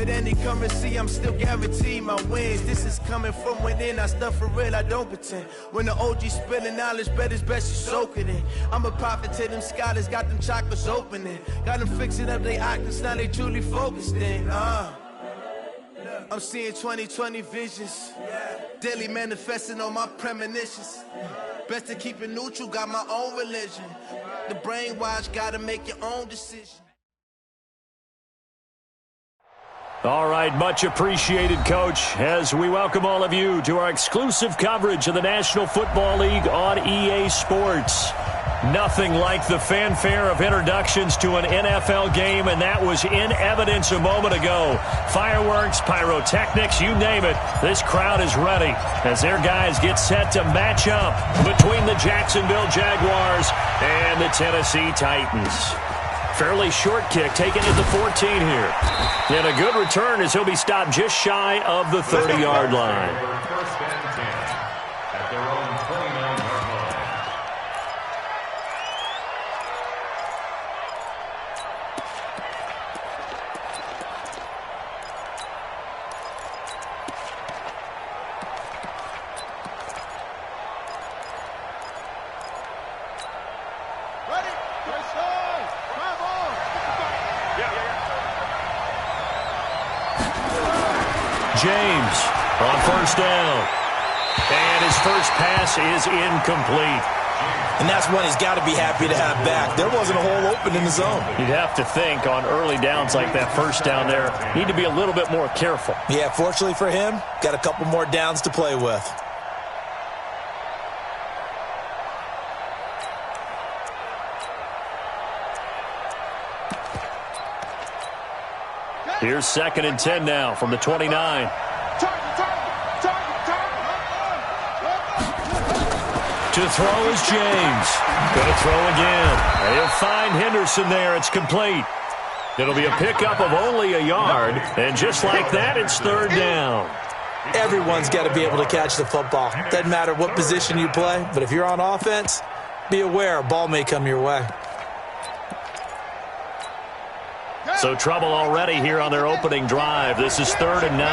With any currency, I'm still guaranteed my wins. This is coming from within. I stuff for real, I don't pretend. When the OG spilling knowledge, bet it's best you soak it in. I'm a prophet to them scholars, got them chakras opening. Got them fixing up they octaves, now they truly focused in. I'm seeing 2020 visions. Daily manifesting on my premonitions. Best to keep it neutral, got my own religion. The brainwash, gotta make your own decision. All right, much appreciated, Coach, as we welcome all of you to our exclusive coverage of the National Football League on EA Sports. Nothing like the fanfare of introductions to an NFL game, and that was in evidence a moment ago. Fireworks, pyrotechnics, you name it. This crowd is ready as their guys get set to match up between the Jacksonville Jaguars and the Tennessee Titans. Fairly short kick taken at the 14 here. And a good return as he'll be stopped just shy of the 30-yard line. First and 10 at their own 29-yard line. James on first down. And his first pass is incomplete. And that's one he's got to be happy to have back. There wasn't a hole open in the zone. You'd have to think on early downs like that first down there, need to be a little bit more careful. Yeah, fortunately for him, got a couple more downs to play with. Here's 2nd and 10 now from the 29. To throw is James. Going to throw again. He'll find Henderson there. It's complete. It'll be a pickup of only a yard. And just like that, it's 3rd down. Everyone's got to be able to catch the football. Doesn't matter what position you play, but if you're on offense, be aware a ball may come your way. So trouble already here on their opening drive. This is 3rd and 9.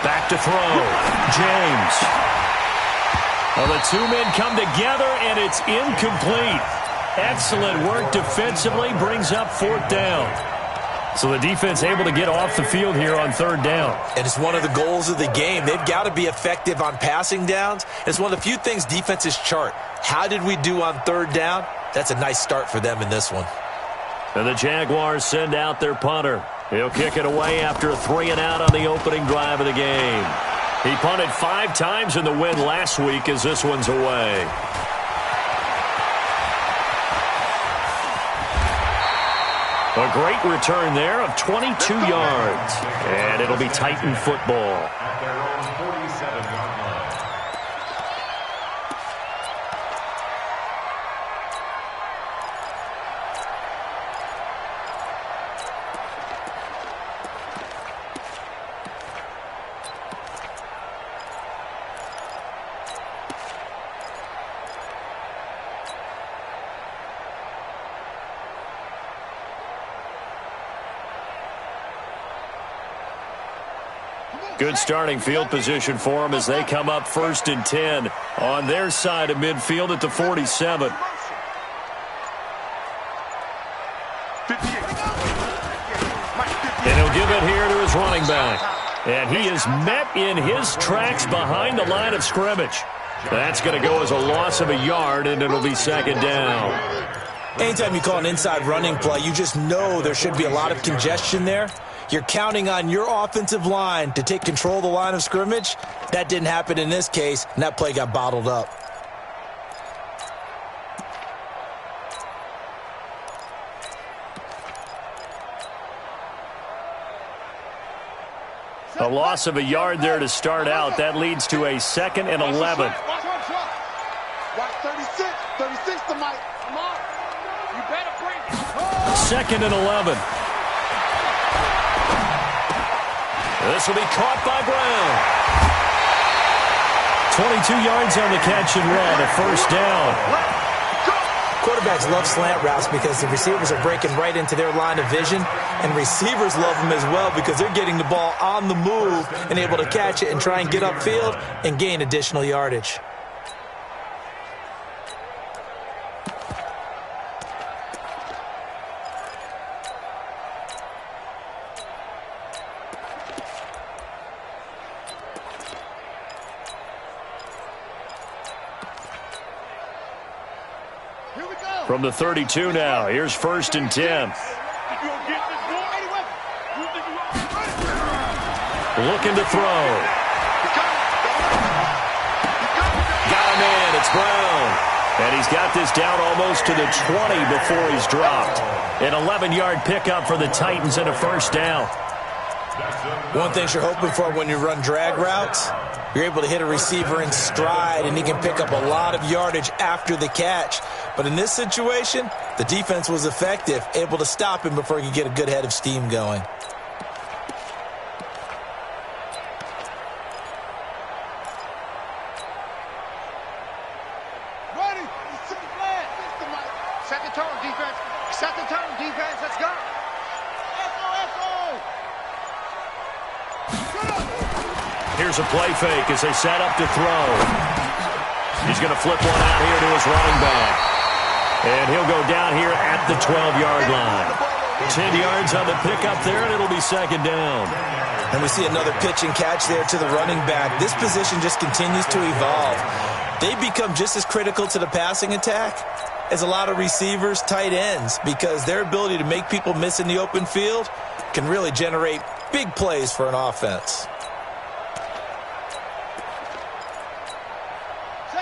Back to throw. James. Well, the two men come together, and it's incomplete. Excellent work defensively. Brings up 4th down. So the defense able to get off the field here on 3rd down. And it's one of the goals of the game. They've got to be effective on passing downs. It's one of the few things defenses chart. How did we do on 3rd down? That's a nice start for them in this one. And the Jaguars send out their punter. He'll kick it away after a 3-and-out on the opening drive of the game. He punted 5 times in the win last week as this one's away. A great return there of 22 yards. And it'll be Titan football. At their own 47-yard line. Good starting field position for them as they come up 1st and 10 on their side of midfield at the 47. And he'll give it here to his running back. And he is met in his tracks behind the line of scrimmage. That's going to go as a loss of a yard, and it'll be 2nd down. Anytime you call an inside running play, you just know there should be a lot of congestion there. You're counting on your offensive line to take control of the line of scrimmage. That didn't happen in this case, and that play got bottled up. A loss of a yard there to start out. That leads to a 2nd and 11. Watch 36. 36 to Mike. Come on. You better bring it. 2nd and 11. This will be caught by Brown. 22 yards on the catch and run, a first down. Quarterbacks love slant routes because the receivers are breaking right into their line of vision, and receivers love them as well because they're getting the ball on the move and able to catch it and try and get upfield and gain additional yardage. From the 32 now, here's 1st and 10. Looking to throw. Got him in, it's Brown. And he's got this down almost to the 20 before he's dropped. An 11-yard pickup for the Titans and a first down. One thing you're hoping for when you run drag routes, you're able to hit a receiver in stride, and he can pick up a lot of yardage after the catch. But in this situation, the defense was effective, able to stop him before he could get a good head of steam going. Ready? Set the tone, defense. Set the tone, defense. Let's go. Here's a play fake as they set up to throw. He's going to flip one out here to his running back. And he'll go down here at the 12-yard line. 10 yards on the pickup there, and it'll be second down. And we see another pitch and catch there to the running back. This position just continues to evolve. They become just as critical to the passing attack as a lot of receivers, tight ends, because their ability to make people miss in the open field can really generate big plays for an offense.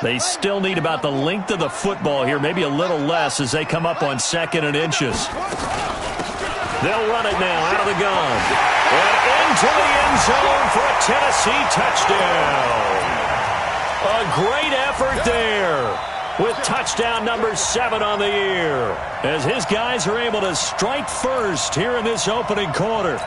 They still need about the length of the football here, maybe a little less as they come up on 2nd and inches. They'll run it now out of the gun. And into the end zone for a Tennessee touchdown. A great effort there with touchdown number 7 on the year as his guys are able to strike first here in this opening quarter.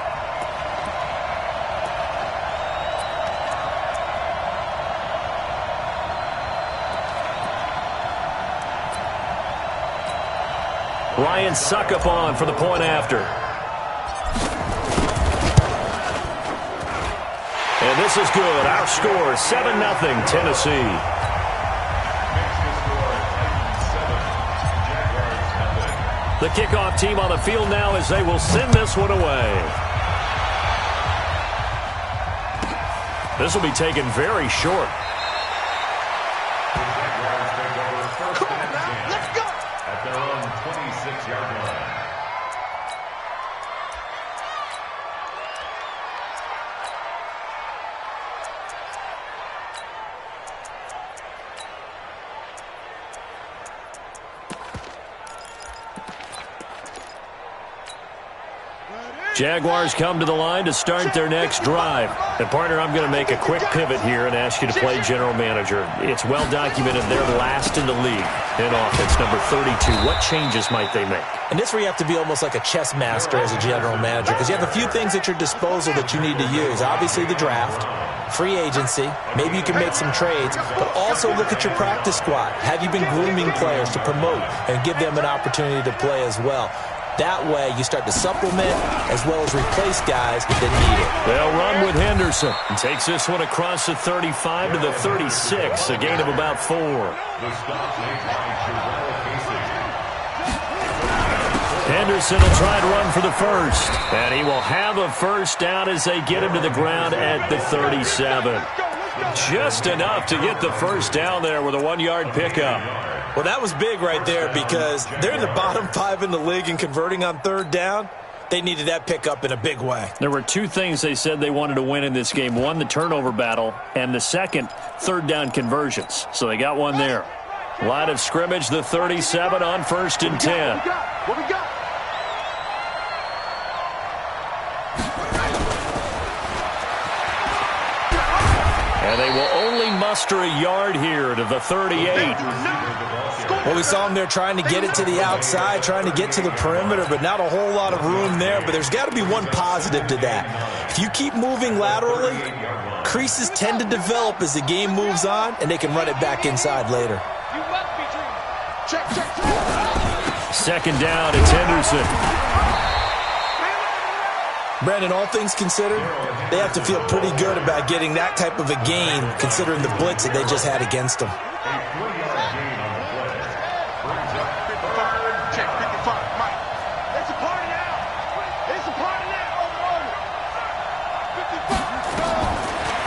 Ryan Suckup on for the point after. And this is good. Our score, 7-0 Tennessee. The kickoff team on the field now as they will send this one away. This will be taken very short. Jaguars come to the line to start their next drive. And, partner, I'm going to make a quick pivot here and ask you to play general manager. It's well documented they're last in the league in offense, number 32. What changes might they make? And this is where you have to be almost like a chess master as a general manager because you have a few things at your disposal that you need to use. Obviously, the draft, free agency, maybe you can make some trades, but also look at your practice squad. Have you been grooming players to promote and give them an opportunity to play as well? That way, you start to supplement as well as replace guys that need it. They'll run with Henderson. And takes this one across the 35 to the 36, a gain of about 4. Henderson will try to run for the first. And he will have a first down as they get him to the ground at the 37. Just enough to get the first down there with a 1-yard pickup. Well, that was big right there because they're in the bottom 5 in the league in converting on third down. They needed that pickup in a big way. There were 2 things they said they wanted to win in this game. One, the turnover battle, and the second, third down conversions. So they got one there. Line of scrimmage, the 37 on 1st and 10. What we got? And they will only muster a yard here to the 38. Score! Well, we saw him there trying to get it to the outside, trying to get to the perimeter, but not a whole lot of room there. But there's got to be one positive to that. If you keep moving laterally, creases tend to develop as the game moves on, and they can run it back inside later. Check, check, check. Second down, it's Henderson. Brandon, all things considered, they have to feel pretty good about getting that type of a gain, considering the blitz that they just had against them. Check 55, Mike. It's a party now. It's a party now.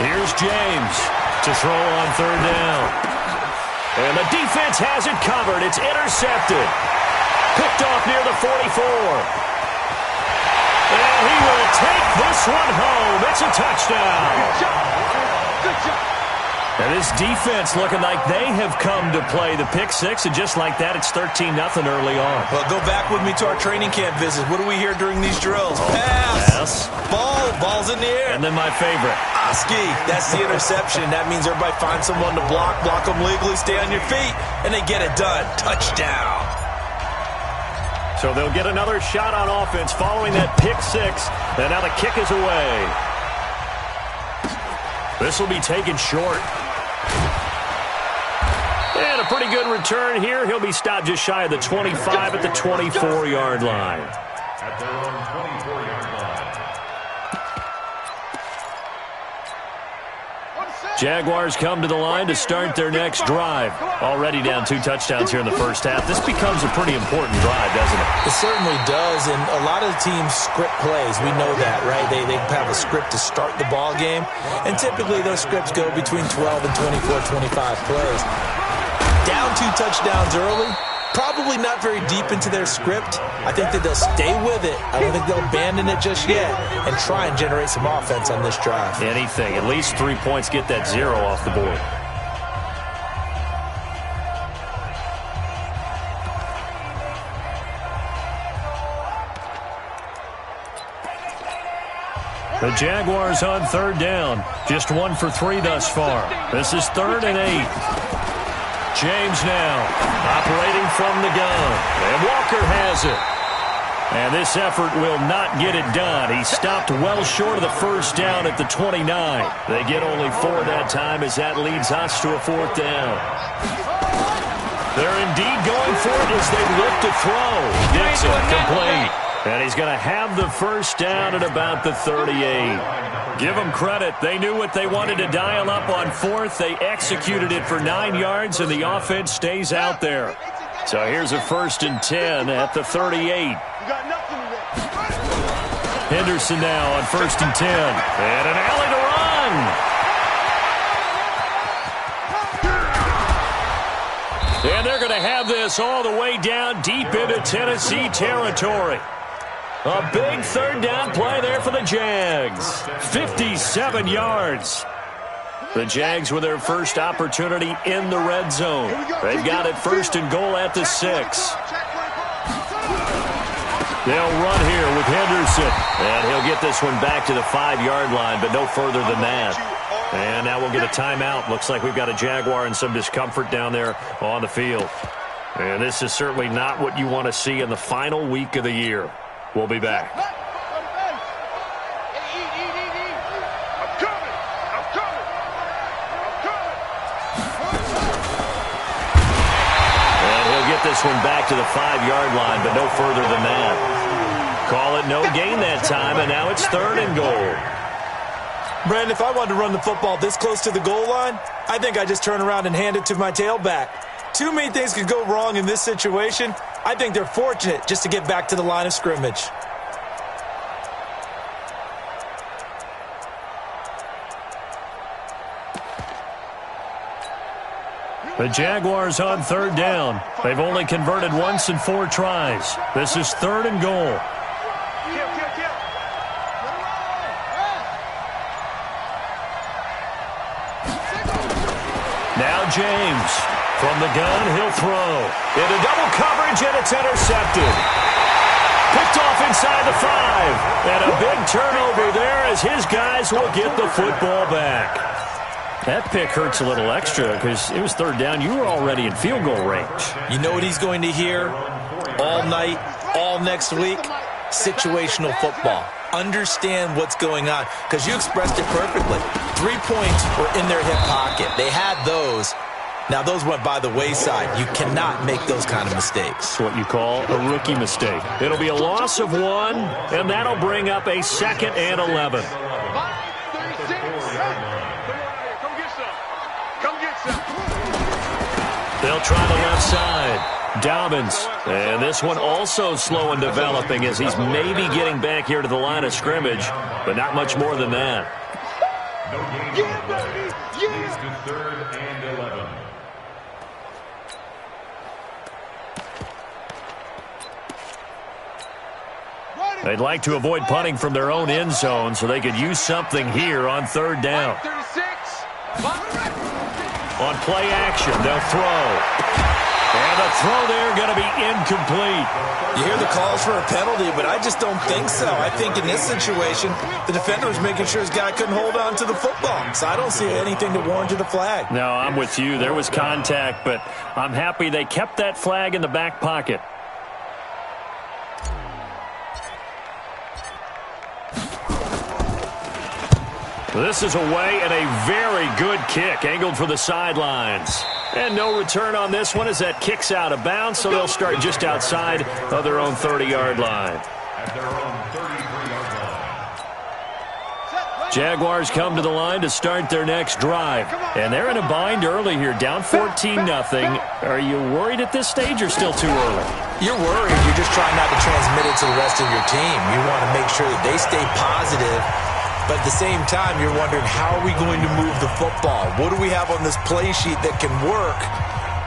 55. Here's James to throw on third down. And the defense has it covered. It's intercepted. Picked off near the 44. And he will take this one home. It's a touchdown. Good job. Good job. And this defense looking like they have come to play the pick six, and just like that, it's 13-0 early on. Well, go back with me to our training camp visit. What do we hear during these drills? Pass. Ball's in the air. And then my favorite. Oski, that's the interception. That means everybody finds someone to block them legally, stay on your feet, and they get it done. Touchdown. So they'll get another shot on offense following that pick six, and now the kick is away. This will be taken short. And a pretty good return here. He'll be stopped just shy of the 25 at the 24-yard line. At their own 24-yard line. Jaguars come to the line to start their next drive. Already down 2 touchdowns here in the first half. This becomes a pretty important drive, doesn't it? It certainly does, and a lot of the teams script plays. We know that, right? They have a script to start the ball game, and typically those scripts go between 12 and 24, 25 plays. Down 2 touchdowns early, probably not very deep into their script. I think that they'll stay with it. I don't think they'll abandon it just yet and try and generate some offense on this drive. Anything. At least 3 points, get that 0 off the board. The Jaguars on third down. Just 1 for 3 thus far. This is 3rd and 8. James now operating from the gun. And Walker has it. And this effort will not get it done. He stopped well short of the first down at the 29. They get only 4 that time as that leads us to a 4th down. They're indeed going for it as they look to throw. Dixon complete. And he's going to have the first down at about the 38. Give them credit. They knew what they wanted to dial up on 4th. They executed it for 9 yards, and the offense stays out there. So here's a 1st and 10 at the 38. Henderson now on 1st and 10. And an alley to run. And they're going to have this all the way down deep into Tennessee territory. A big 3rd down play there for the Jags. 57 yards. The Jags with their first opportunity in the red zone. They've got it 1st and goal at the 6. They'll run here with Henderson. And he'll get this one back to the 5-yard line, but no further than that. And now we'll get a timeout. Looks like we've got a Jaguar and some discomfort down there on the field. And this is certainly not what you want to see in the final week of the year. We'll be back. I'm coming. And he'll get this one back to the 5-yard line, but no further than that. Call it no gain that time, and now it's 3rd and goal. Brandon, if I wanted to run the football this close to the goal line, I think I just turn around and hand it to my tailback. Too many things could go wrong in this situation. I think they're fortunate just to get back to the line of scrimmage. The Jaguars on 3rd down. They've only converted once in 4 tries. This is 3rd and goal. Now James. From the gun, he'll throw. Into double coverage, and it's intercepted. Picked off inside the 5. And a big turnover there as his guys will get the football back. That pick hurts a little extra because it was third down. You were already in field goal range. You know what he's going to hear all night, all next week? Situational football. Understand what's going on, because you expressed it perfectly. 3 points were in their hip pocket. They had those. Now, those went by the wayside. You cannot make those kind of mistakes. It's what you call a rookie mistake. It'll be a loss of 1, and that'll bring up a 2nd and 11. They'll try the left side. Dobbins. And this one also slow in developing as he's maybe getting back here to the line of scrimmage, but not much more than that. Third and 11. They'd like to avoid punting from their own end zone so they could use something here on third down. On play action, they'll throw. And the throw there going to be incomplete. You hear the calls for a penalty, but I just don't think so. I think in this situation, the defender was making sure his guy couldn't hold on to the football. So I don't see anything to warrant a flag. No, I'm with you. There was contact, but I'm happy they kept that flag in the back pocket. This is away and a very good kick, angled for the sidelines. And no return on this one as that kicks out of bounds, so they'll start just outside of their own 30-yard line. At their own 33-yard line. Jaguars come to the line to start their next drive. And they're in a bind early here, down 14-0. Are you worried at this stage or still too early? You're worried. You're just trying not to transmit it to the rest of your team. You want to make sure that they stay positive. But at the same time, you're wondering, how are we going to move the football? What do we have on this play sheet that can work?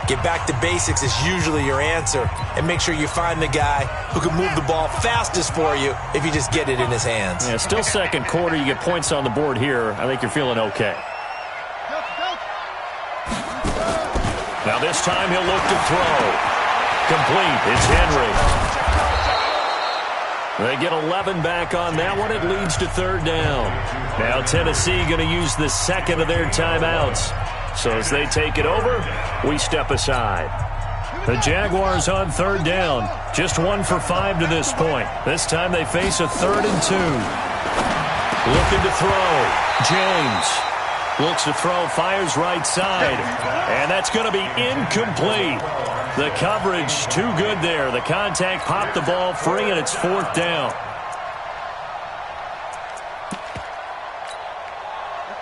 Get back to basics is usually your answer. And make sure you find the guy who can move the ball fastest for you if you just get it in his hands. Yeah, still second quarter. You get points on the board here. I think you're feeling okay. Now this time he'll look to throw. Complete. It's Henry. They get 11 back on that one. It leads to third down. Now Tennessee going to use the second of their timeouts. So as they take it over, we step aside. The Jaguars on third down. Just 1 for 5 to this point. This time they face a 3rd and 2. Looking to throw. James looks to throw, fires right side. And that's going to be incomplete. The coverage too good there. The contact popped the ball free, and it's 4th down.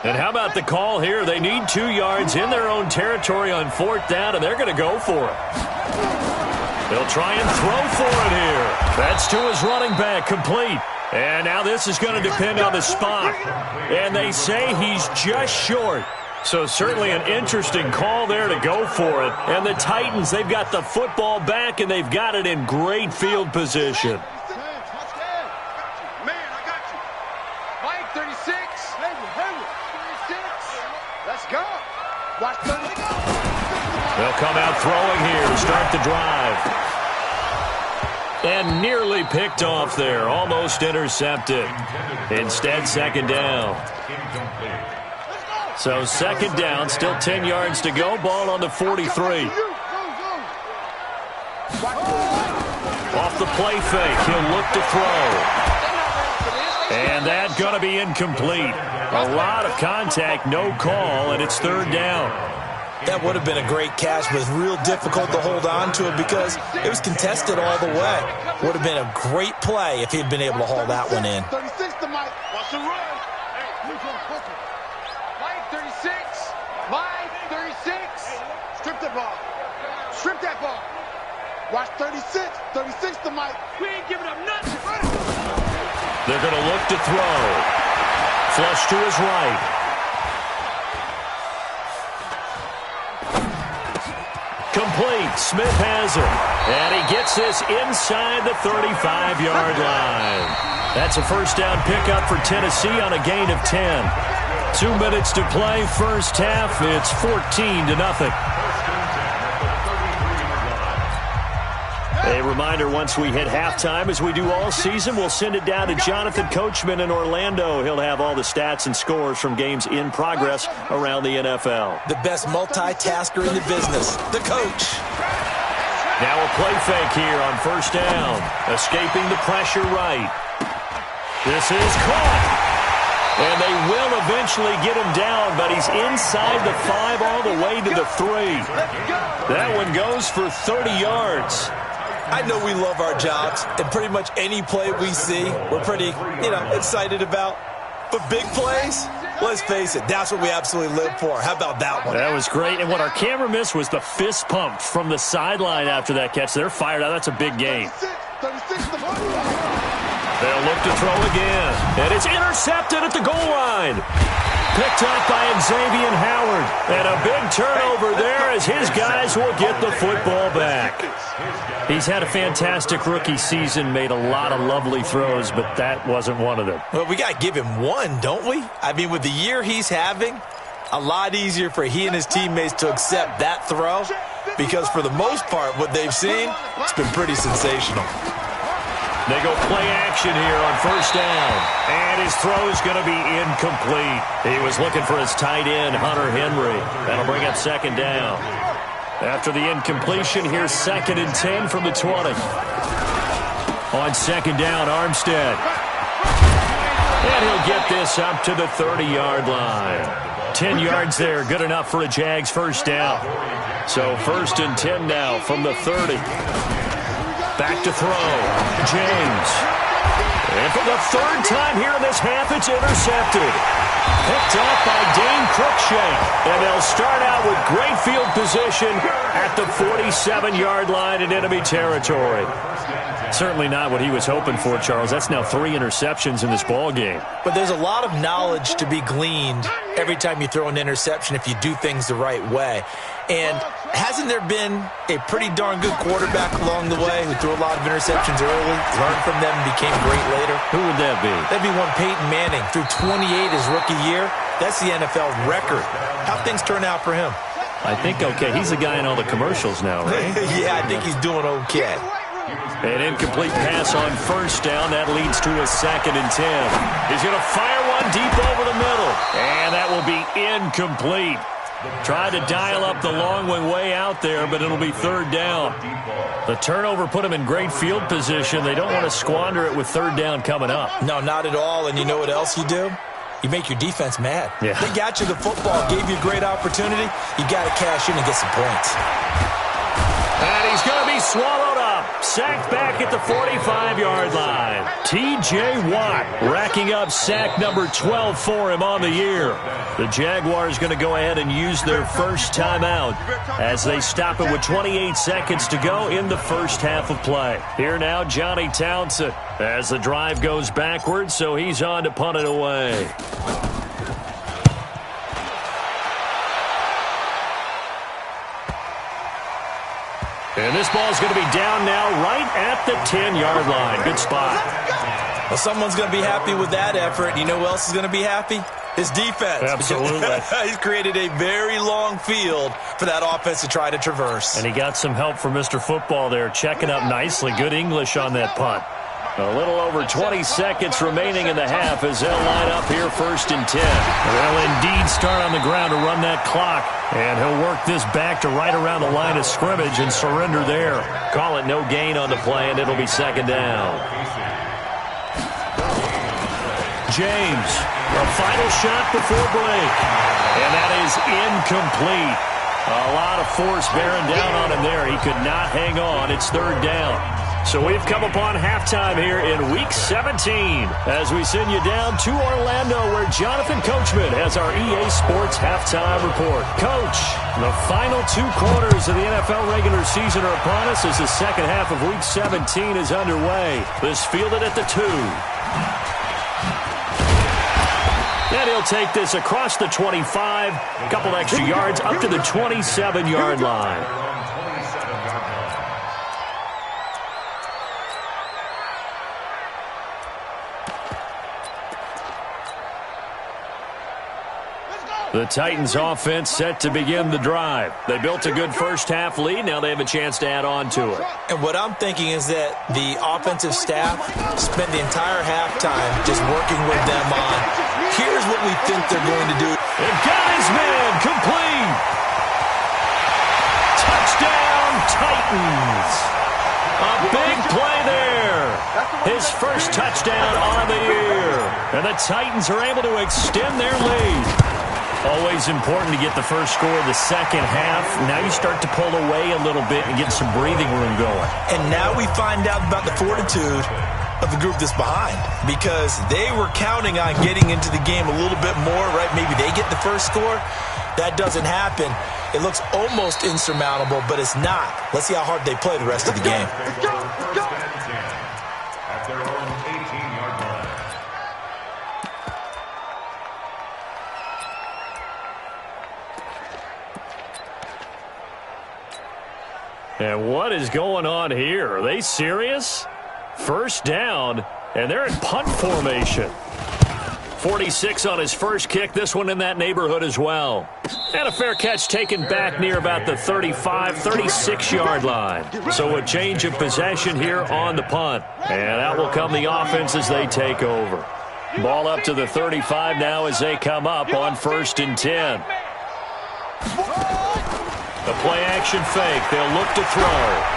And how about the call here? They need 2 yards in their own territory on 4th down, and they're going to go for it. They'll try and throw for it here. That's to his running back, complete. And now this is going to depend on the spot. And they say he's just short. So certainly an interesting call there to go for it. And the Titans, they've got the football back, and they've got it in great field position. They'll come out throwing here to start the drive. And nearly picked off there. Almost intercepted. Instead, second down. So second down, still 10 yards to go. Ball on the 43. Off the play fake, he'll look to throw. And that's going to be incomplete. A lot of contact, no call, and it's third down. That would have been a great catch, but it's real difficult to hold on to it because it was contested all the way. Would have been a great play if he'd been able to haul that one in. 36 to Mike. Watch the run. Mike 36. Mike 36. Strip the ball. Strip that ball. Watch 36. 36 to Mike. We ain't giving up nothing. They're going to look to throw. Flush to his right. Complete. Smith has it. And he gets this inside the 35-yard line. That's a first down pickup for Tennessee on a gain of 10. 2 minutes to play, first half. It's 14-0. A reminder, once we hit halftime, as we do all season, we'll send it down to Jonathan Coachman in Orlando. He'll have all the stats and scores from games in progress around the NFL. The best multitasker in the business, the coach. Now a play fake here on first down. Escaping the pressure right. This is caught. And they will eventually get him down, but he's inside the 5 all the way to the 3. That one goes for 30 yards. I know we love our jobs, and pretty much any play we see, we're pretty, excited about. But big plays, let's face it, that's what we absolutely live for. How about that one? That was great. And what our camera missed was the fist pump from the sideline after that catch. They're fired out. That's a big game. 36. They'll look to throw again. And it's intercepted at the goal line. Picked up by Xavier Howard. And a big turnover there as his guys will get the football back. He's had a fantastic rookie season, made a lot of lovely throws, but that wasn't one of them. Well, we got to give him one, don't we? I mean, with the year he's having, a lot easier for he and his teammates to accept that throw because for the most part, what they've seen, it's been pretty sensational. They go play action here on first down. And his throw is going to be incomplete. He was looking for his tight end, Hunter Henry. That'll bring up second down. After the incompletion, here's 2nd and 10 from the 20. On second down, Armstead. And he'll get this up to the 30-yard line. 10 yards there, good enough for a Jags first down. So 1st and 10 now from the 30. Back to throw. James. And for the 3rd time here in this half, it's intercepted. Picked up by Dane Cruikshank. And they'll start out with great field position at the 47-yard line in enemy territory. Certainly not what he was hoping for, Charles. That's now 3 interceptions in this ball game. But there's a lot of knowledge to be gleaned every time you throw an interception if you do things the right way. And hasn't there been a pretty darn good quarterback along the way who threw a lot of interceptions early, learned from them, and became great later? Who would that be? That'd be one Peyton Manning. Threw 28 his rookie year. That's the NFL record. How'd things turn out for him? I think okay. He's the guy in all the commercials now, right? Yeah, I think he's doing okay. An incomplete pass on first down. That leads to a 2nd and 10. He's going to fire one deep over the middle. And that will be incomplete. Tried to dial up the long one way out there, but it'll be 3rd down. The turnover put him in great field position. They don't want to squander it with 3rd down coming up. No, not at all. And you know what else you do? You make your defense mad. Yeah. They got you the football, gave you a great opportunity. You got to cash in and get some points. And he's going to be swallowed up. Sacked back at the 45-yard line. T.J. Watt racking up sack number 12 for him on the year. The Jaguars going to go ahead and use their first timeout as they stop it with 28 seconds to go in the first half of play. Here now, Johnny Townsend as the drive goes backwards, so he's on to punt it away. And this ball's going to be down now right at the 10-yard line. Good spot. Well, someone's going to be happy with that effort. You know who else is going to be happy? His defense. Absolutely. He's created a very long field for that offense to try to traverse. And he got some help from Mr. Football there, checking up nicely. Good English on that punt. A little over 20 seconds remaining in the half as they'll line up here 1st and 10. They'll indeed start on the ground to run that clock. And he'll work this back to right around the line of scrimmage and surrender there. Call it no gain on the play, and it'll be 2nd down. James, a final shot before break. And that is incomplete. A lot of force bearing down on him there. He could not hang on. It's 3rd down. So we've come upon halftime here in Week 17 as we send you down to Orlando where Jonathan Coachman has our EA Sports Halftime Report. Coach, the final 2 quarters of the NFL regular season are upon us as the second half of Week 17 is underway. This fielded at the 2. And he'll take this across the 25, a couple extra yards up to the 27-yard line. The Titans offense set to begin the drive. They built a good first-half lead. Now they have a chance to add on to it. And what I'm thinking is that the offensive staff spent the entire halftime just working with them on, here's what we think they're going to do. They've got his man complete. Touchdown, Titans. A big play there. His first touchdown on the year. And the Titans are able to extend their lead. Always important to get the first score of the second half. Now you start to pull away a little bit and get some breathing room going. And now we find out about the fortitude of the group that's behind, because they were counting on getting into the game a little bit more, right? Maybe they get the first score. That doesn't happen. It looks almost insurmountable, but it's not. Let's see how hard they play the rest of the game. At their own 18-yard line. And what is going on here? Are they serious? First down, and they're in punt formation. 46 on his first kick, this one in that neighborhood as well. And a fair catch taken back near about the 35, 36-yard line. So a change of possession here on the punt. And out will come the offense as they take over. Ball up to the 35 now as they come up on 1st and 10. The play action fake. They'll look to throw.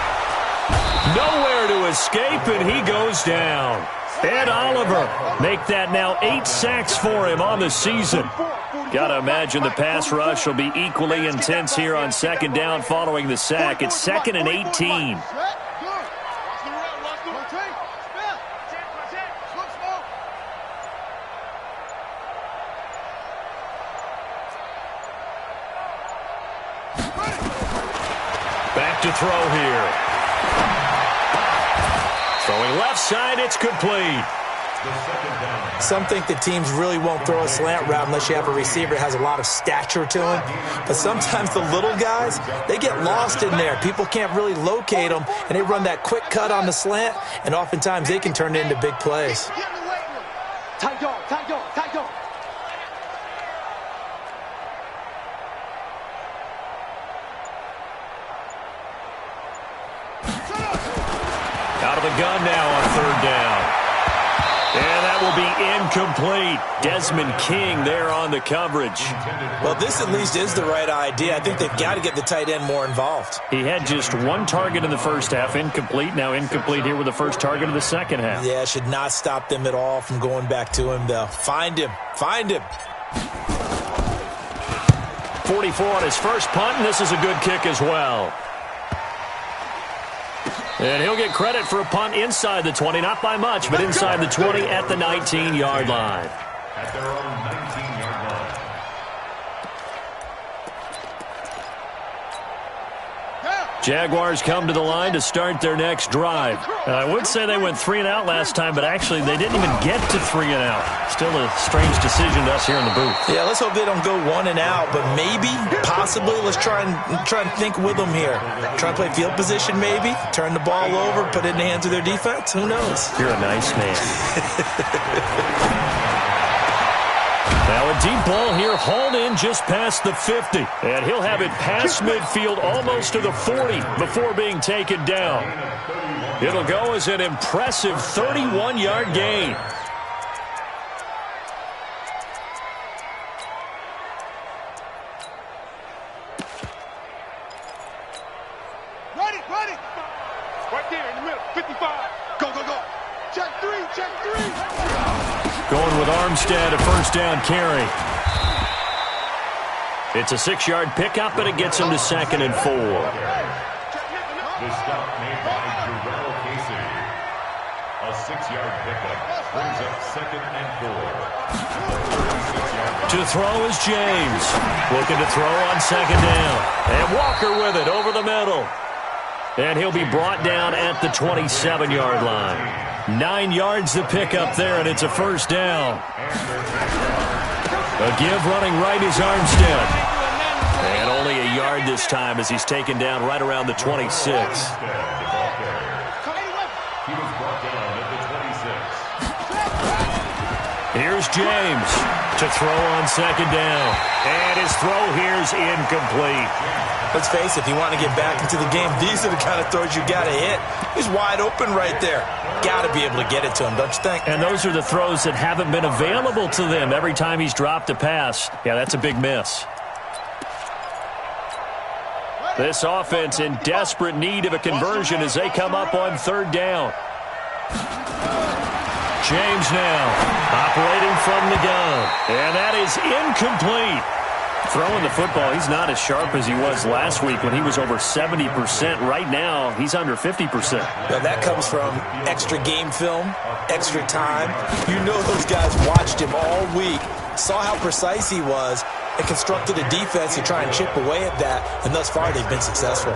Nowhere to escape, and he goes down. Ed Oliver make that now 8 sacks for him on the season. Got to imagine the pass rush will be equally intense here on 2nd down following the sack. It's 2nd and 18. Back to throw here. Throwing left side, it's complete. Some think the teams really won't throw a slant route unless you have a receiver that has a lot of stature to him. But sometimes the little guys, they get lost in there. People can't really locate them, and they run that quick cut on the slant, and oftentimes they can turn it into big plays. Tight dog, tight dog, tight dog. Out of the gun now on 3rd down. And that will be incomplete. Desmond King there on the coverage. Well, this at least is the right idea. I think they've got to get the tight end more involved. He had just 1 target in the first half, incomplete. Now incomplete here with the first target of the second half. Yeah, it should not stop them at all from going back to him, though. Find him. Find him. 44 on his first punt, and this is a good kick as well. And he'll get credit for a punt inside the 20, not by much, but inside the 20 at the 19-yard line. At their own 19-yard line. Jaguars come to the line to start their next drive. And I would say they went 3 and out last time, but actually they didn't even get to 3 and out. Still a strange decision to us here in the booth. Yeah, let's hope they don't go 1 and out, but maybe, possibly, let's try and think with them here. Try and play field position maybe, turn the ball over, put it in the hands of their defense. Who knows? You're a nice man. Now a deep ball here, hauled in just past the 50. And he'll have it past midfield almost to the 40 before being taken down. It'll go as an impressive 31-yard gain. Ready. Right there in the middle, 55. Go. Check 3. Going with Armstead, a first down carry. It's a 6-yard pickup, and it gets him to 2nd and 4. The stop made by Jarrell Casey. A 6-yard pickup brings up 2nd and 4. To throw is James. Looking to throw on 2nd down. And Walker with it over the middle. And he'll be brought down at the 27-yard line. 9 yards to pick up there, and it's a first down. A give running right is Armstead. And only a yard this time as he's taken down right around the 26. He was brought down at the 26. Here's James to throw on second down. And his throw here's incomplete. Let's face it, if you want to get back into the game, these are the kind of throws you got to hit. He's wide open right there. Got to be able to get it to him, don't you think? And those are the throws that haven't been available to them every time he's dropped a pass. Yeah, that's a big miss. This offense in desperate need of a conversion as they come up on third down. James now operating from the gun. And that is incomplete. Throwing the football, he's not as sharp as he was last week when he was over 70%. Right now, he's under 50%. Well, that comes from extra game film, extra time. You know those guys watched him all week, saw how precise he was, and constructed a defense to try and chip away at that, and thus far they've been successful.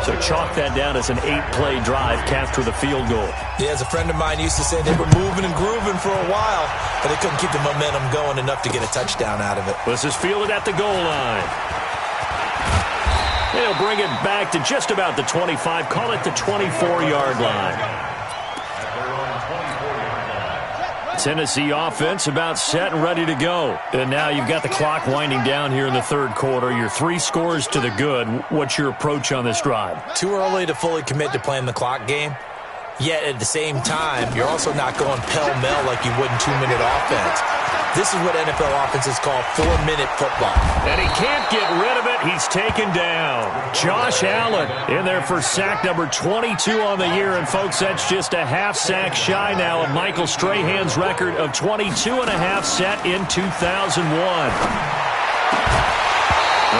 So chalk that down as an 8-play drive capped with a field goal. Yeah, as a friend of mine used to say, they were moving and grooving for a while, but they couldn't keep the momentum going enough to get a touchdown out of it. This is fielded at the goal line. They'll bring it back to just about the 25, call it the 24-yard line. Tennessee offense about set and ready to go. And now you've got the clock winding down here in the third quarter. You're 3 scores to the good. What's your approach on this drive? Too early to fully commit to playing the clock game. Yet at the same time, you're also not going pell-mell like you would in 2-minute offense. This is what NFL offenses call 4-minute football. And he can't get rid of it. He's taken down. Josh Allen in there for sack number 22 on the year. And, folks, that's just a half sack shy now of Michael Strahan's record of 22.5 set in 2001.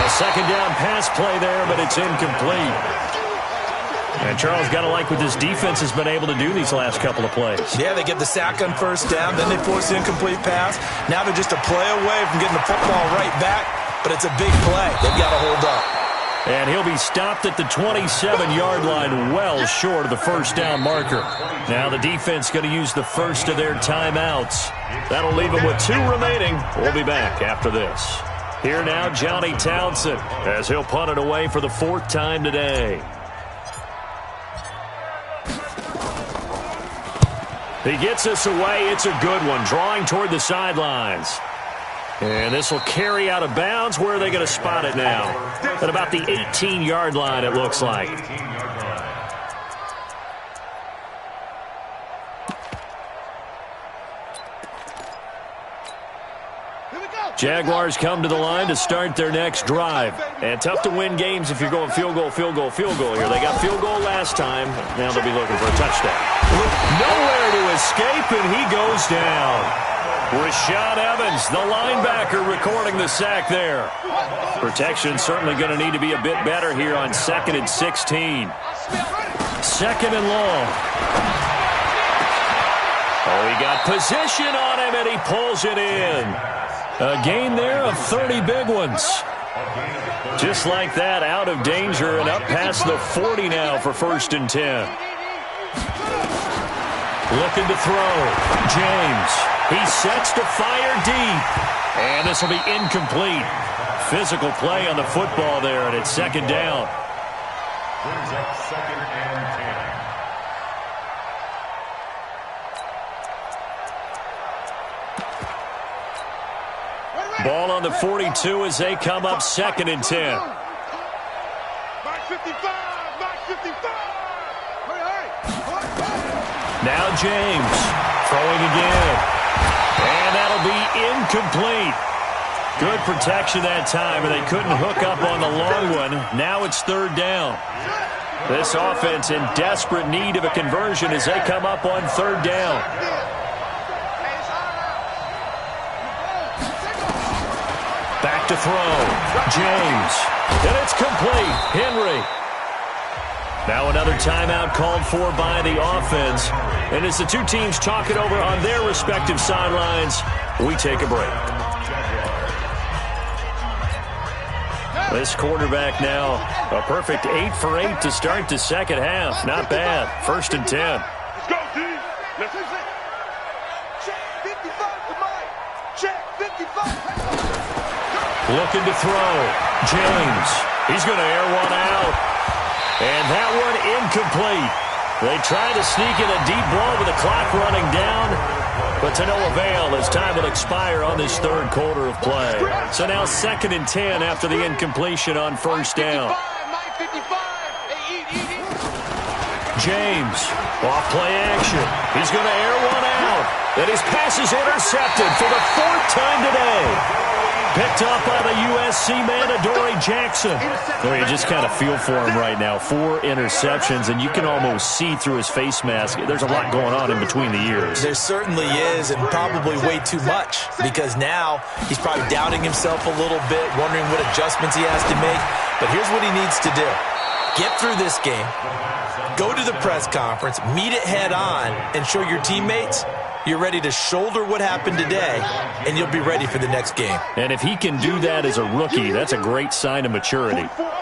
A second down pass play there, but it's incomplete. And Charles, got to like what this defense has been able to do these last couple of plays. Yeah, they get the sack on first down, then they force the incomplete pass. Now they're just a play away from getting the football right back, but it's a big play. They've got to hold up. And he'll be stopped at the 27-yard line, well short of the first down marker. Now the defense going to use the first of their timeouts. That'll leave them with 2 remaining. We'll be back after this. Here now, Johnny Townsend, as he'll punt it away for the 4th time today. He gets us away. It's a good one, drawing toward the sidelines. And this will carry out of bounds. Where are they going to spot it now? At about the 18-yard line, it looks like. Jaguars come to the line to start their next drive. And tough to win games if you're going field goal, field goal, field goal here. They got field goal last time. Now they'll be looking for a touchdown. Nowhere to escape, and he goes down. Rashaan Evans, the linebacker, recording the sack there. Protection certainly going to need to be a bit better here on 2nd and 16. 2nd and long. Oh, he got position on him, and he pulls it in. A gain there of 30 big ones. Just like that, out of danger and up past the 40 now for 1st and 10. Looking to throw. James. He sets to fire deep. And this will be incomplete. Physical play on the football there, and it's 2nd down. Brings up 2nd and 10. Ball on the 42 as they come up 2nd and 10. Now James throwing again. And that'll be incomplete. Good protection that time, and they couldn't hook up on the long one. Now it's 3rd down. This offense in desperate need of a conversion as they come up on 3rd down. Back to throw. James. And it's complete. Henry. Now another timeout called for by the offense. And as the 2 teams talk it over on their respective sidelines, we take a break. This quarterback now, a perfect 8 for 8 to start the 2nd half. Not bad. 1st and 10. Let's go, D. Let's go. Check 55 to Mike. Check 55. Looking to throw. James. He's going to air one out. And that one incomplete. They try to sneak in a deep ball with the clock running down, But to no avail as time will expire on this third quarter of play. So now 2nd and 10 after the incompletion on first down. James, off play action. He's going to air one out. And his pass is intercepted for the 4th time today. Picked up by the USC man, Adoree Jackson. Well, you just kind of feel for him right now. 4 interceptions, and you can almost see through his face mask. There's a lot going on in between the ears. There certainly is, and probably way too much, because now he's probably doubting himself a little bit, wondering what adjustments he has to make. But here's what he needs to do. Get through this game, go to the press conference, meet it head on, and show your teammates you're ready to shoulder what happened today, and you'll be ready for the next game. And if he can do that as a rookie, that's a great sign of maturity. 44.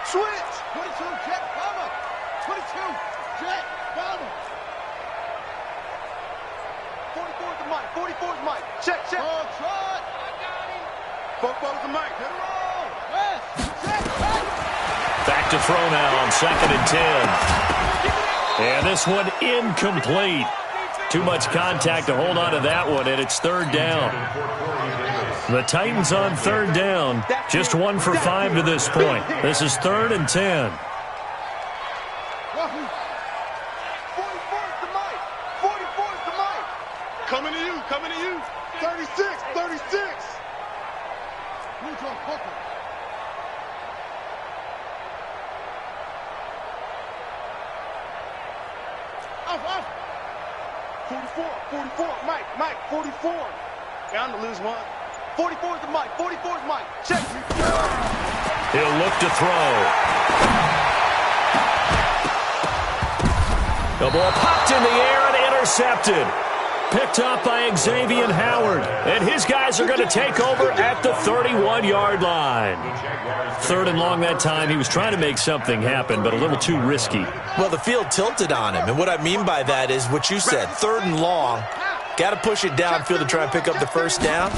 Switch. 22, Jet, Palmer. 22, Jet, Palmer. 44 is the mic. 44 is Mike. Check. Oh, try. I got him. 44 is the mic. Hit it roll. Yes. Check. Back to throw now on 2nd and 10. And this one incomplete. Too much contact to hold on to that one, and it's 3rd down. The Titans on 3rd down. Just 1 for 5 to this point. This is 3rd and 10. 44 is the mic. 44 is the mic. Coming to you. 36. Neutral Hooker. 44, Mike, 44. Yeah, I'm to lose one. 44 is the mic, 44 is Mike. Check. He'll look to throw. The ball popped in the air and intercepted. Picked up by Xavier Howard. And his guys are going to take over at the 31-yard line. 3rd and long that time. He was trying to make something happen, but a little too risky. Well, the field tilted on him. And what I mean by that is what you said, 3rd and long. Got to push it downfield to try and pick up the first down.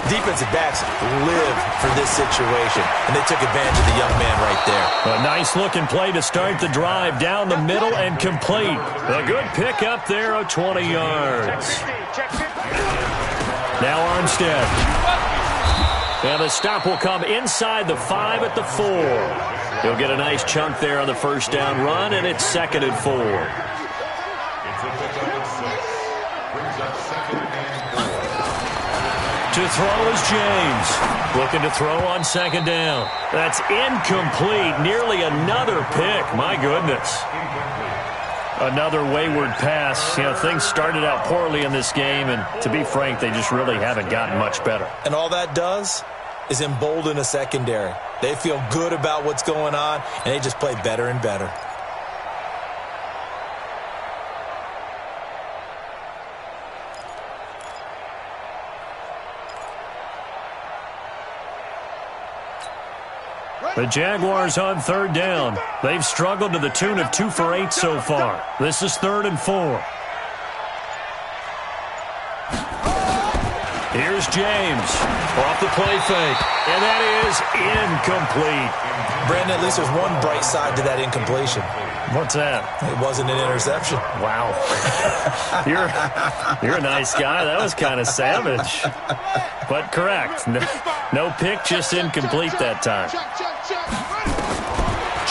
Defensive backs live for this situation, and they took advantage of the young man right there. A nice-looking play to start the drive down the middle and complete. A good pick up there of 20 yards. Now Armstead. And the stop will come inside the 5 at the 4. He'll get a nice chunk there on the first down run, and it's 2nd and 4. To throw is James. Looking to throw on 2nd down. That's incomplete. Nearly another pick. My goodness. Another wayward pass. You know, things started out poorly in this game, and to be frank, they just really haven't gotten much better. And all that does is embolden a secondary. They feel good about what's going on, and they just play better and better. The Jaguars on 3rd down. They've struggled to the tune of 2 for 8 so far. This is 3rd and 4. Here's James. Off the play fake. And that is incomplete. Brandon, at least there's one bright side to that incompletion. What's that? It wasn't an interception. Wow. You're a nice guy. That was kind of savage. But correct. No pick, just incomplete that time.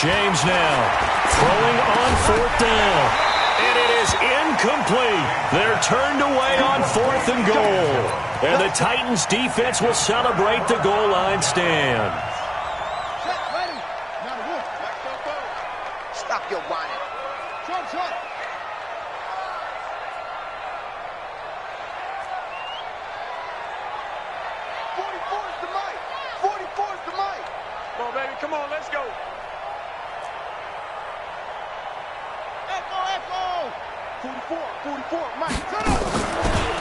James now throwing on 4th down. And it is incomplete. They're turned away on 4th and goal. And the Titans defense will celebrate the goal line stand. Stop your whining. Short. 44 is the mic. 44 is the mic. Come on, baby. Come on, let's go. Echo. 44, Mike. Turn up.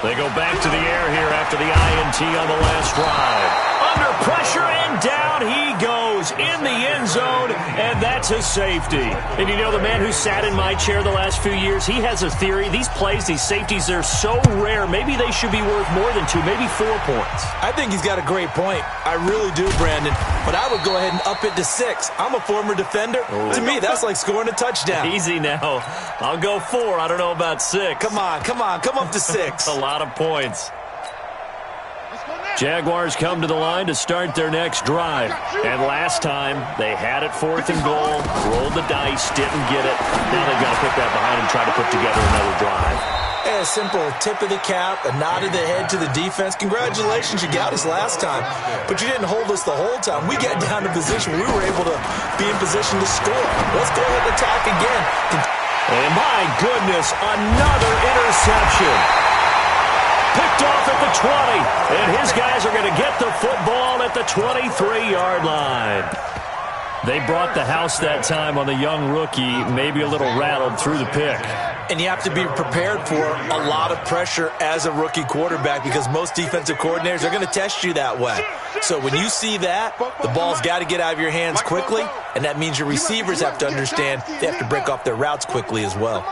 They go back to the air here after the INT on the last drive. Under pressure, and down he goes. goes in the end zone, and that's a safety. And you know, the man who sat in my chair the last few years, he has a theory. These plays, these safeties, they're so rare. Maybe they should be worth more than 2, maybe 4 points. I think he's got a great point. I really do, Brandon. But I would go ahead and up it to 6. I'm a former defender. To me, that's like scoring a touchdown. Easy now. I'll go 4. I don't know about 6. Come on. Come up to 6. A lot of points. Jaguars come to the line to start their next drive. And last time, they had it 4th and goal, rolled the dice, didn't get it. Now they've got to put that behind and try to put together another drive. A simple tip of the cap, a nod of the head to the defense. Congratulations, you got us last time. But you didn't hold us the whole time. We got down to position. We were able to be in position to score. Let's go ahead and attack again. And my goodness, another interception. Picked off at the 20, and his guys are going to get the football at the 23-yard line. They brought the house that time on the young rookie, maybe a little rattled through the pick. And you have to be prepared for a lot of pressure as a rookie quarterback because most defensive coordinators are going to test you that way. So when you see that, the ball's got to get out of your hands quickly, and that means your receivers have to understand they have to break off their routes quickly as well.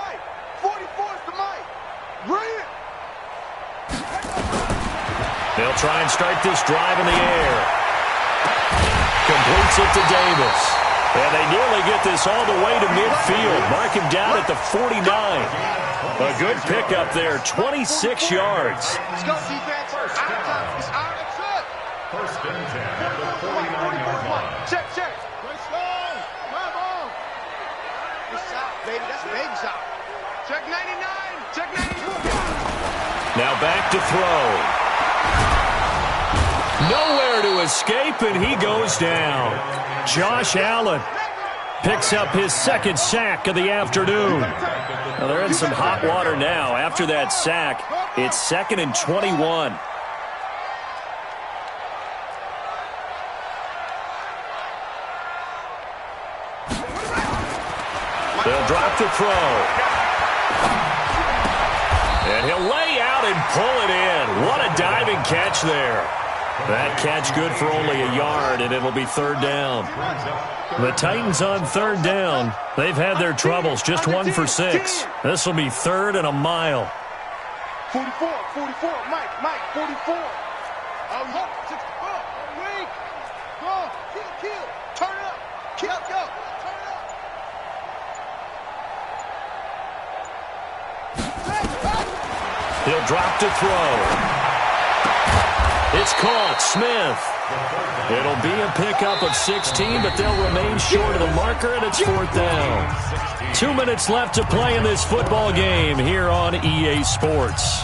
They'll try and start this drive in the air. Completes it to Davis. And they nearly get this all the way to midfield. Mark him down at the 49. A good pickup there, 26 yards. Let's go, defense. First and 10 at the 49-yard line. Check. Let's go. Come on. Good shot, baby. That's a baby shot. Check 99. Check 91. Now back to throw. Nowhere to escape, and he goes down. Josh Allen picks up his 2nd sack of the afternoon. Well, they're in some hot water now. After that sack, it's 2nd and 21. They'll drop to throw. And he'll lay out and pull it in. What a diving catch there. That catch good for only a yard, and it'll be 3rd down. The Titans on 3rd down. They've had their troubles, just 1 for 6. This will be 3rd and a mile. 44, Mike, 44. Look, 64. Weak. Go, kill. Turn it up. Kill, go. Turn it up. He'll drop to throw. It's caught. Smith. It'll be a pickup of 16, but they'll remain short of the marker, and it's 4th down. 2 minutes left to play in this football game here on EA Sports.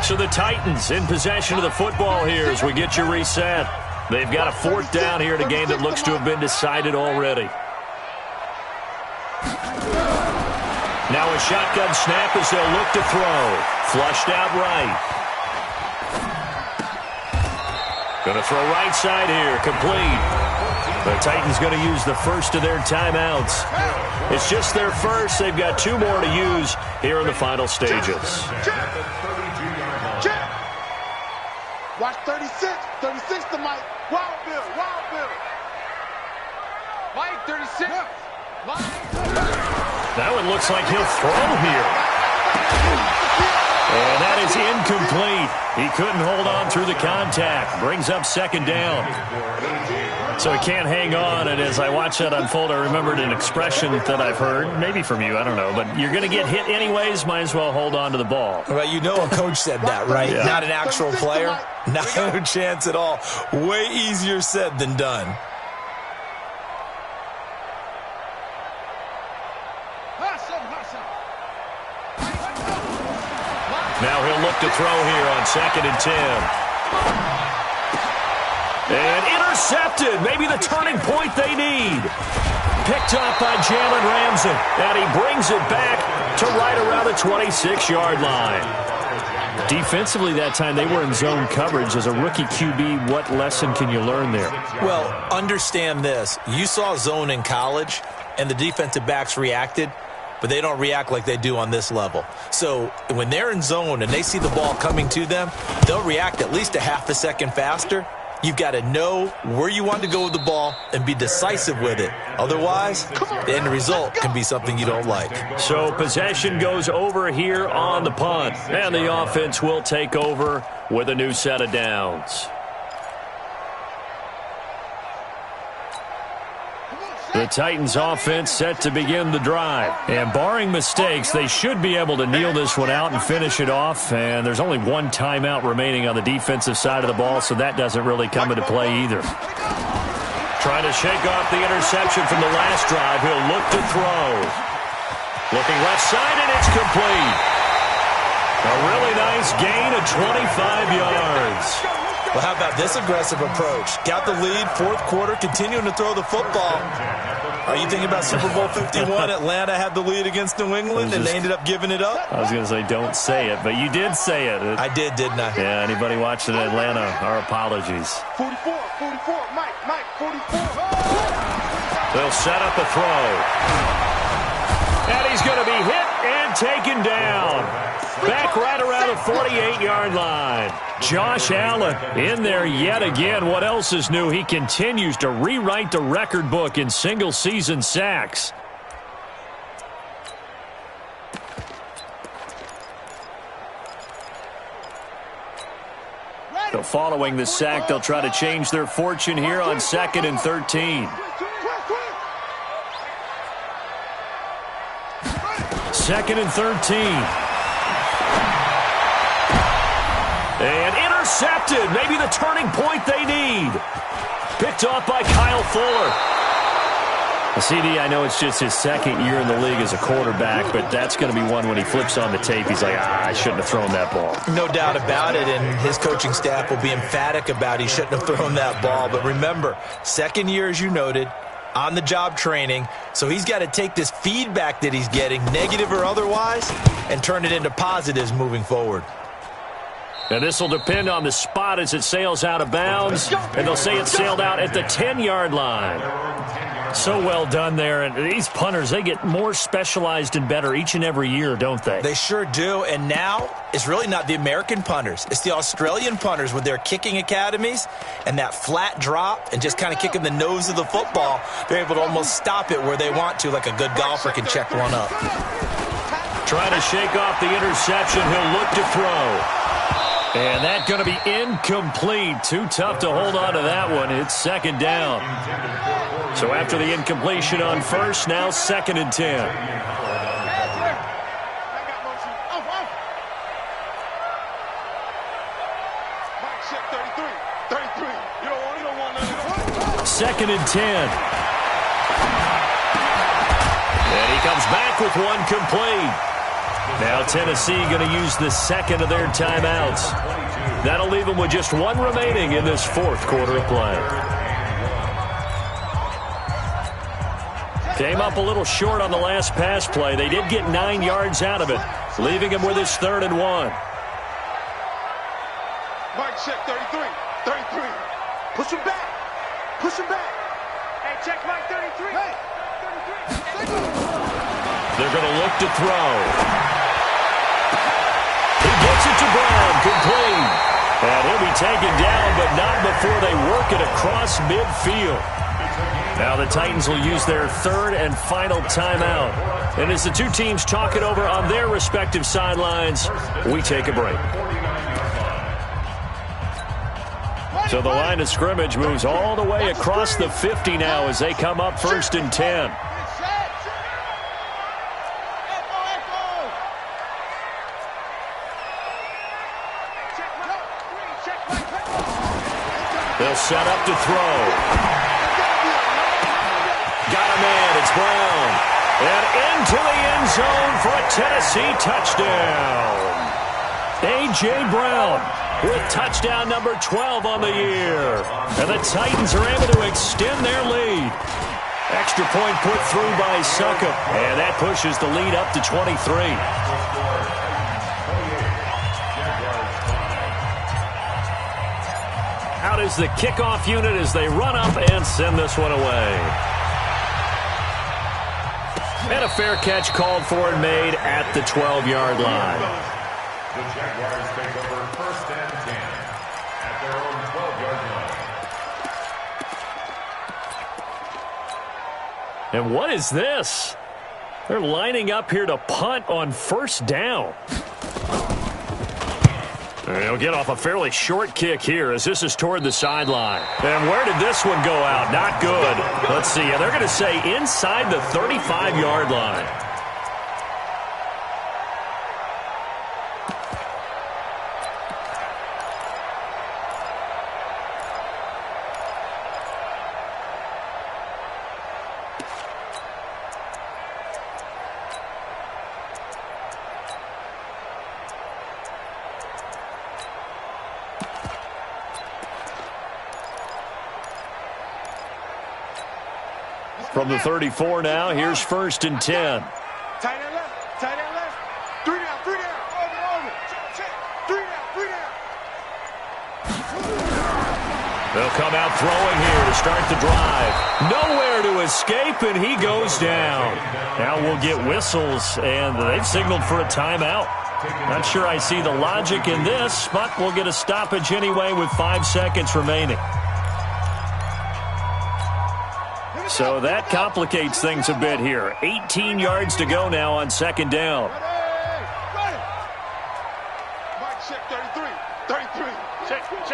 So the Titans in possession of the football here as we get you reset. They've got a 4th down here in a game that looks to have been decided already. Now a shotgun snap as they'll look to throw. Flushed out right. Going to throw right side here. Complete. The Titans going to use the first of their timeouts. It's just their first. They've got 2 more to use here in the final stages. Watch 36. 36 to Mike. Wild Bill. Mike, 36. That one looks like he'll throw here. And that is incomplete. He couldn't hold on through the contact. Brings up 2nd down. So he can't hang on. And as I watch that unfold, I remembered an expression that I've heard, maybe from you, I don't know. But you're going to get hit anyways, might as well hold on to the ball. Well, you know a coach said that, right? Yeah. Not an actual player. No chance at all. Way easier said than done. Now he'll look to throw here on 2nd and 10. And intercepted. Maybe the turning point they need. Picked up by Jalen Ramsey. And he brings it back to right around the 26-yard line. Defensively that time, they were in zone coverage. As a rookie QB, what lesson can you learn there? Well, understand this. You saw zone in college, and the defensive backs reacted, but they don't react like they do on this level. So when they're in zone and they see the ball coming to them, they'll react at least a half a second faster, You've got to know where you want to go with the ball and be decisive with it. Otherwise, the end result can be something you don't like. So possession goes over here on the punt, and the offense will take over with a new set of downs. The Titans offense set to begin the drive. And barring mistakes, they should be able to kneel this one out and finish it off. And there's only one timeout remaining on the defensive side of the ball, so that doesn't really come into play either. Trying to shake off the interception from the last drive. He'll look to throw. Looking left side, and it's complete. A really nice gain of 25 yards. Well, how about this aggressive approach? Got the lead, fourth quarter, continuing to throw the football. Are you thinking about Super Bowl 51? Atlanta had the lead against New England, and they ended up giving it up? I was going to say, don't say it, but you did say it. I did, didn't I? Yeah, anybody watching Atlanta, our apologies. 44, Mike, 44. They'll set up a throw. And he's going to be hit and taken down. Back right around the 48-yard line. Josh Allen in there yet again. What else is new? He continues to rewrite the record book in single-season sacks. So following the sack, they'll try to change their fortune here on 2nd and 13. 2nd and 13. And intercepted. Maybe the turning point they need. Picked off by Kyle Fuller. CD, I know it's just his second year in the league as a quarterback, but that's going to be one when he flips on the tape. He's like, I shouldn't have thrown that ball. No doubt about it, and his coaching staff will be emphatic about he shouldn't have thrown that ball. But remember, second year, as you noted, on-the-job training, so he's got to take this feedback that he's getting, negative or otherwise, and turn it into positives moving forward. And this will depend on the spot as it sails out of bounds. And they'll say it sailed out at the 10-yard line. So well done there. And these punters, they get more specialized and better each and every year, don't they? They sure do. And now it's really not the American punters. It's the Australian punters with their kicking academies and that flat drop and just kind of kicking the nose of the football. They're able to almost stop it where they want to, like a good golfer can check one up. Trying to shake off the interception. He'll look to throw. And that's going to be incomplete. Too tough to hold on to that one. It's second down. So after the incompletion on first, now 2nd and 10. Second and 10. And he comes back with one complete. Now Tennessee going to use the second of their timeouts. That'll leave them with just one remaining in this fourth quarter of play. Came up a little short on the last pass play. They did get 9 yards out of it, leaving him with his 3rd and 1. Mike, check 33. Push him back. Hey, check Mike 33. Hey, 33. They're going to look to throw. He gets it to Brown, complete. And he'll be taken down, but not before they work it across midfield. Now the Titans will use their 3rd and final timeout. And as the two teams talk it over on their respective sidelines, we take a break. So the line of scrimmage moves all the way across the 50 now as they come up 1st and 10. They'll set up to throw. Got a man. It's Brown. And into the end zone for a Tennessee touchdown. A.J. Brown with touchdown number 12 on the year. And the Titans are able to extend their lead. Extra point put through by Succop. And that pushes the lead up to 23. Out is the kickoff unit as they run up and send this one away. And a fair catch called for and made at the 12-yard line. The Jaguars take over 1st and 10 at their own 12-yard line. And what is this? They're lining up here to punt on first down. They'll get off a fairly short kick here as this is toward the sideline. And where did this one go out? Not good. Let's see. They're going to say inside the 35-yard line. From the 34 now, here's 1st and 10. Tight end left, tight end left. 3 down, 3 down. Over. Check. 3 down, 3 down. They'll come out throwing here to start the drive. Nowhere to escape, and he goes down. Now we'll get whistles, and they've signaled for a timeout. Not sure I see the logic in this, but we'll get a stoppage anyway with 5 seconds remaining. So that complicates things a bit here. 18 yards to go now on 2nd down. Mike, check 33. 33. Check. Switch.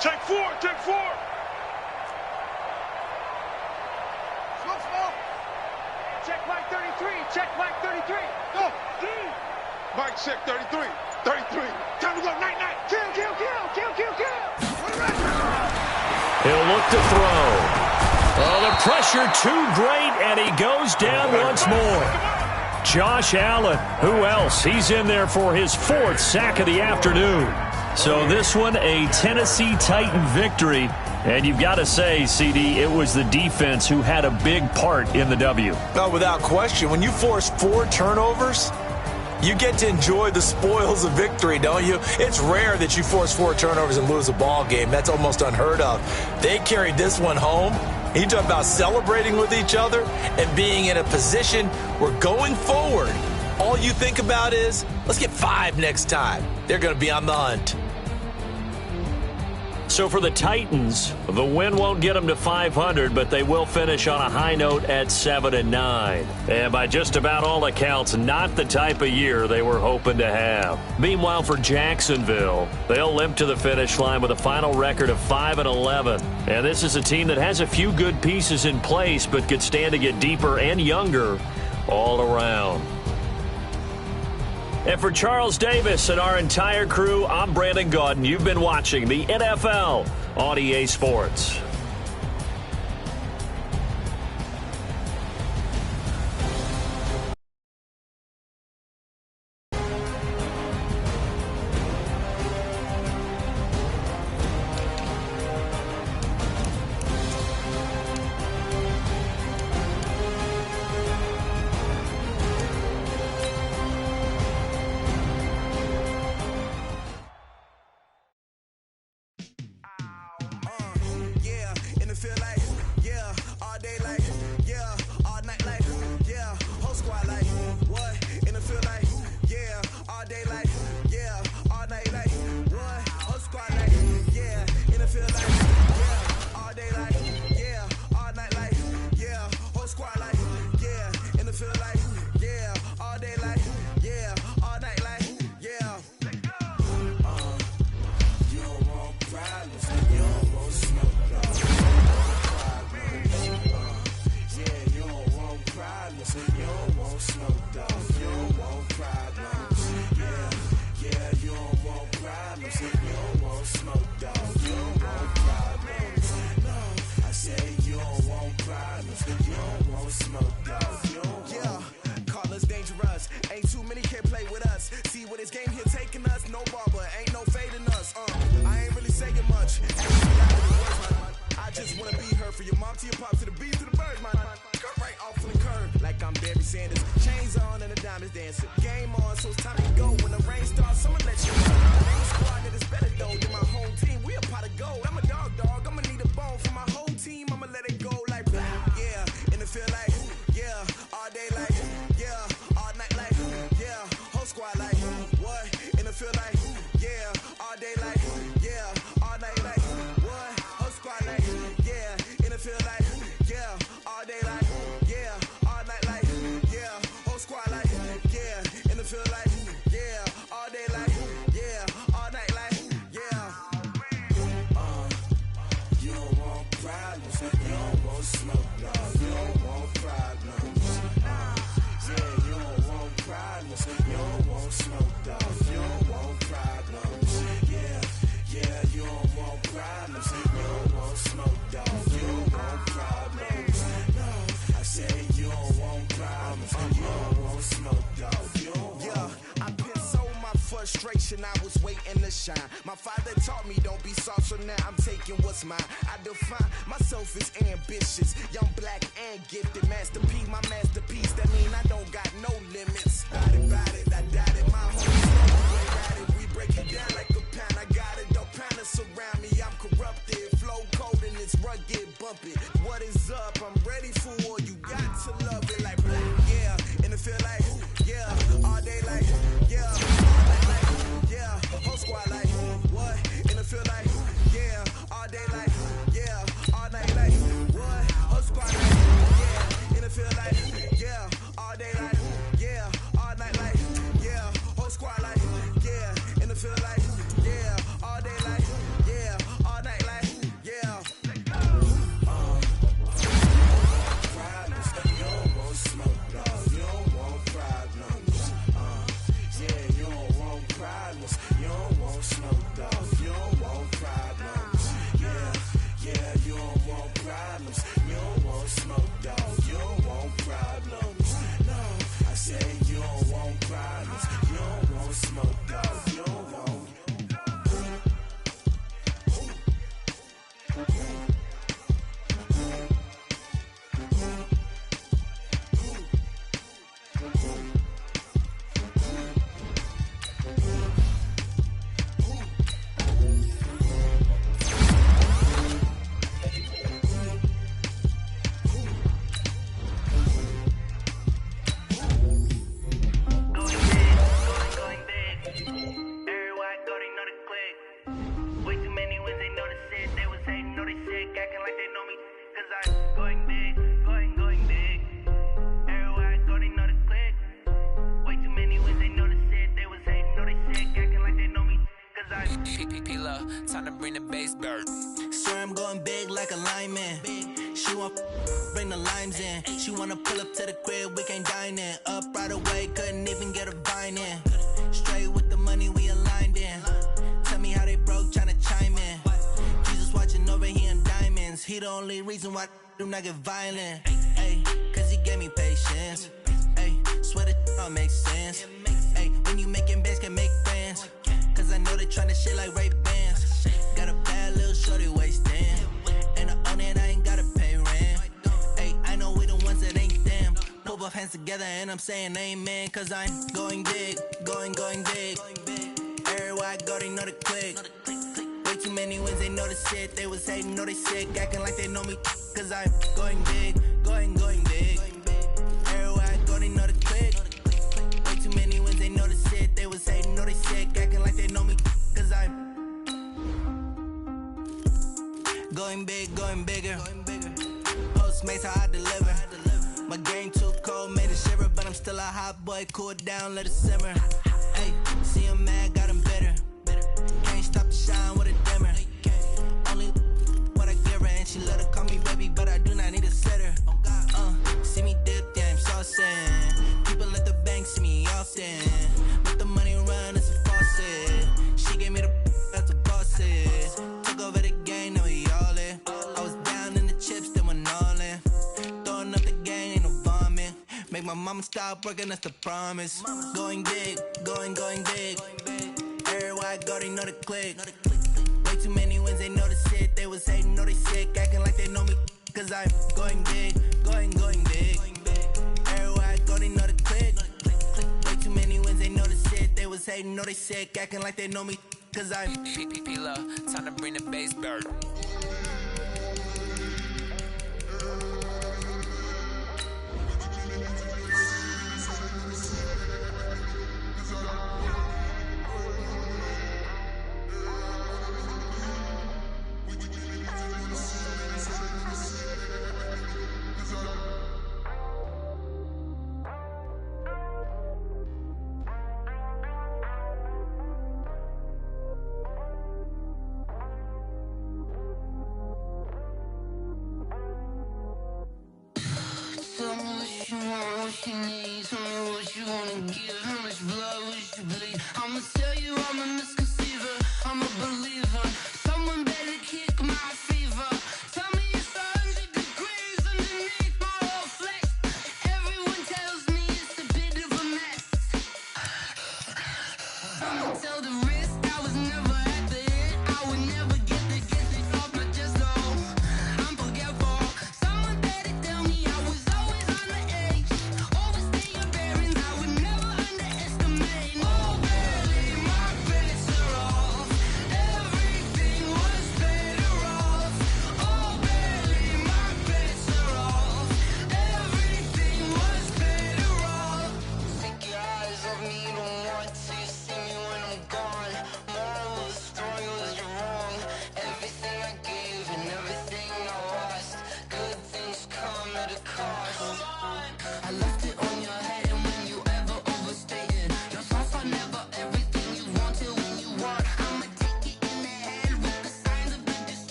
Check 4. Check Mike 33. Go. Mike, check 33. 33. Time to go. Night. Kill. He'll look to throw. Oh, the pressure too great, and he goes down once more. Josh Allen, who else? He's in there for his 4th sack of the afternoon. So this one, a Tennessee Titan victory. And you've got to say, CD, it was the defense who had a big part in the W. No, without question. When you force 4 turnovers, you get to enjoy the spoils of victory, don't you? It's rare that you force 4 turnovers and lose a ball game. That's almost unheard of. They carried this one home. You talk about celebrating with each other and being in a position where going forward, all you think about is, let's get 5 next time. They're going to be on the hunt. So for the Titans, the win won't get them to 500, but they will finish on a high note at 7-9. And by just about all accounts, not the type of year they were hoping to have. Meanwhile, for Jacksonville, they'll limp to the finish line with a final record of 5-11. And this is a team that has a few good pieces in place, but could stand to get deeper and younger all around. And for Charles Davis and our entire crew, I'm Brandon Gaudin. You've been watching the NFL on EA Sports. Feel like and I was waiting to shine. My father taught me don't be soft, so now I'm taking what's mine. I define myself as ambitious, young, black, and gifted. Masterpiece, my masterpiece, that mean I don't got no limits. Got it, I doubt it, my homies, we break it down like a pound. I got it, don't pound us around me, I'm corrupted. Flow cold and it's rugged, bump it. What is up? I'm ready for war, you got to love it like black, yeah. And it feel like, yeah, all day like, yeah, all night like, yeah, whole squad like, what? And it feel like, yeah, all day like, yeah, all night like, what? Whole squad like, yeah, and it feel like, yeah, all day like, yeah, all night like, yeah, whole squad like, yeah, and it feel like, yeah, all day like, yeah, all night like, yeah. Problems, you don't want smoke, dog. You don't want problems. Yeah, you don't want problems. You don't want smoke, dog. You don't want problems. Yeah, you don't want problems. You don't want smoke, dog. You don't want problems. No, I say you don't want problems. You don't want smoke, dog. You don't want. Time to bring the bass bird. Swear I'm going big like a lineman. She want bring the limes in. She wanna pull up to the crib, we can't dine in. Up right away, couldn't even get a vine in. Straight with the money, we aligned in. Tell me how they broke, tryna chime in. Jesus watching over here in diamonds. He the only reason why I do not get violent. Ay, cause he gave me patience. Ay, swear that all makes sense. Ay, when you making bands, can make friends. Cause I know they tryna shit like Ray-Bans. Got a bad little shorty wasting. And I own it, I ain't gotta pay rent. Ay, I know we the ones that ain't them. Pull both hands together and I'm saying amen. Cause I'm going big, going big. Everywhere I go, they know the click. Way too many wins, they know the shit. They was hating, know they sick, acting like they know me. Cause I'm going big, going big. Everywhere I go, they know the click. Way too many wins, they know the shit. They was hating, know they sick, acting like they know me. Cause I'm going big, going bigger. Postmates, how I deliver. My game too cold, made it shiver. But I'm still a hot boy, cool it down, let it simmer. Hey, see him mad, got him bitter. Can't stop the shine with a dimmer. Only what I give her, and she let her call me baby, but I do not need a sitter. See me dip, yeah, I'm saucing. People at the bank see me often. Let the money run, it's a faucet. She gave me the that's a boss is. Took over the game, now we all in. I was down in the chips, then went all in. Throwing up the game, ain't no vomit. Make my mama stop working, that's the promise. Going big, going big. Everywhere I go, they know the click. Way too many wins, they know the shit. They was hating, know they sick, acting like they know me. Cause I'm going big, going big. Everywhere I go, they know the click. Way too many wins, they know the shit. They was hating, know they sick, acting like they know me. Cause I'm P-P-P-Love, time to bring the bass bird. What you need, tell me what you wanna give. How much blood would you bleed? I'ma tell you I'm a misconceiver, I'm a believer. Someone better kick my fever. Tell me it's 100 degrees underneath my whole flesh. Everyone tells me it's a bit of a mess. I'ma tell the real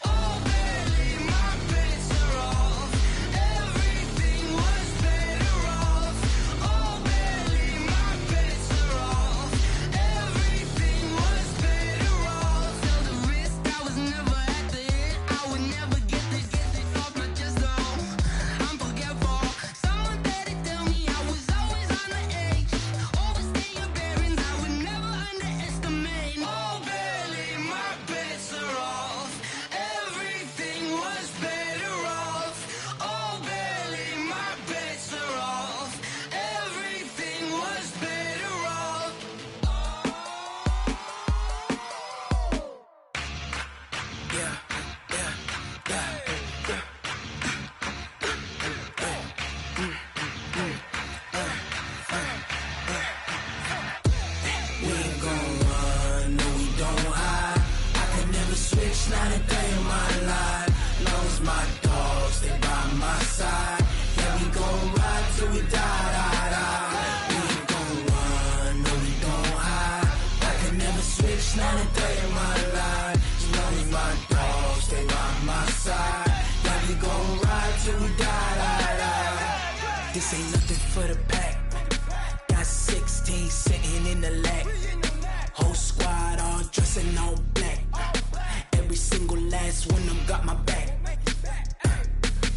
Oh, barely, my bets are off. Everything was better off. Oh, barely, my bets are off. Everything was better off. Felt the risk, I was never at the end. I would never get this off my chest, though. I'm forgetful. Someone better tell me I was always on the edge. Overstay your bearings, I would never underestimate. Oh, barely, my bets are off. Everything was better off. Oh, barely, my bets are off. Everything was better off. Yeah, yeah, yeah, yeah. We ain't gon' run, no we don't hide. I could never switch, not a day in my life. Long as my dogs stay by my side. Yeah, we gon' ride till we die. We ain't gon' run, no we don't hide. I could never switch, not a day in my life. As long as my dogs stay by my side. Yeah, we gon' ride till we die. This ain't nothing for the pack. Got 16 sitting in the lag. Whole squad all dressing all black. Every single last one of them got my back.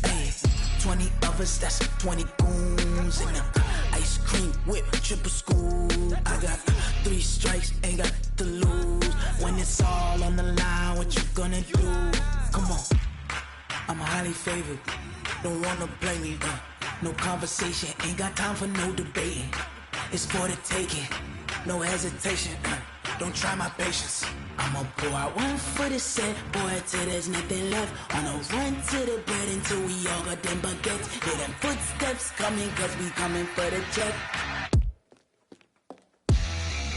Hey, 20 of us, that's 20 goons in the ice cream whip, triple scoop. I got 3 strikes, ain't got to lose. When it's all on the line, what you gonna do? Come on, I'm highly favored. Don't wanna blame me. No conversation, ain't got time for no debating. It's for the taking, no hesitation. Don't try my patience. I'ma pour out one for the set, boy, till there's nothing left. On a run to the bread until we all got them baguettes. Hear them footsteps coming, cause we coming for the check.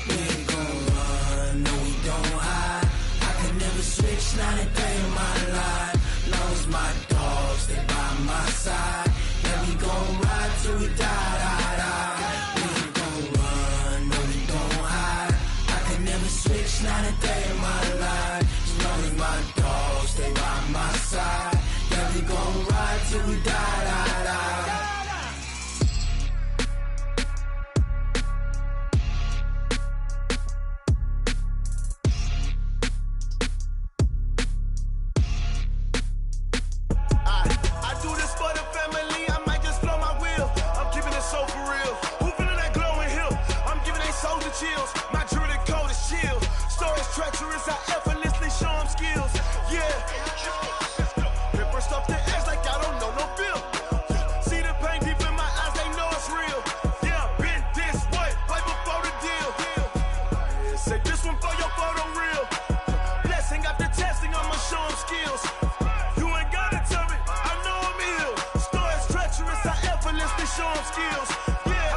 We ain't gon' run, no we don't hide. I could never switch, not a day in my life. Long as my dogs stay by my side. Yeah, we gon' ride till we die. We ain't gon' run, no we don't hide. I could never switch, not a day in my life. As long as my dogs stay by my side. Yeah, we gon' ride till we die. I do this for the family, I might just blow my wheel. I'm keeping it so for real. Who feeling that glowing hill? I'm giving they soldier chills. My jewelry coat is chill. Stories treacherous, I effortlessly show them skills. Yeah. Paper stuff to edge like I don't know no feel. See the pain deep in my eyes, they know it's real. Yeah, been this way, right before the deal. Say this one for your photo real. Blessing after testing, I'ma show them skills. You ain't gotta tell me, I know I'm ill. Stories treacherous, I effortlessly show them skills. Yeah,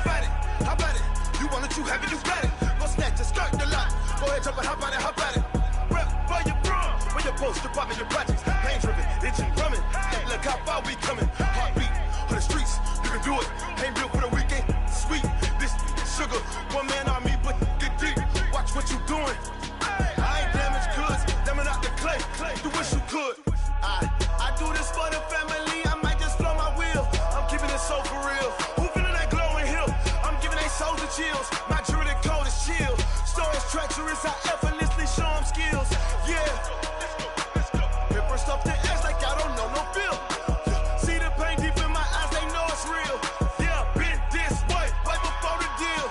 how about it? You want it, you have it, you got it. Go snatch it, skirt the lot. Go ahead, jump it, how about it? Rep for your bro, for your post, your poppin', your projects. Pain driven, itching, drumming. Look how far we coming. Heartbeat for the streets, you can do it. Ain't built for the weekend, sweet. This sugar, one man army, but get deep. Watch what you doing. I ain't damaged goods, damn it out the clay. You wish you could. I do this for the family, I might just blow my wheel. I'm keeping it so for real. Who feeling that glowing hill? I'm giving they soldier chills. My jewelry coat is chill. Stories treacherous, I effortlessly show them skills. Yeah. Paper stuff to edge like I don't know no feel. See the pain deep in my eyes, they know it's real. Yeah, been this way, right before the deal.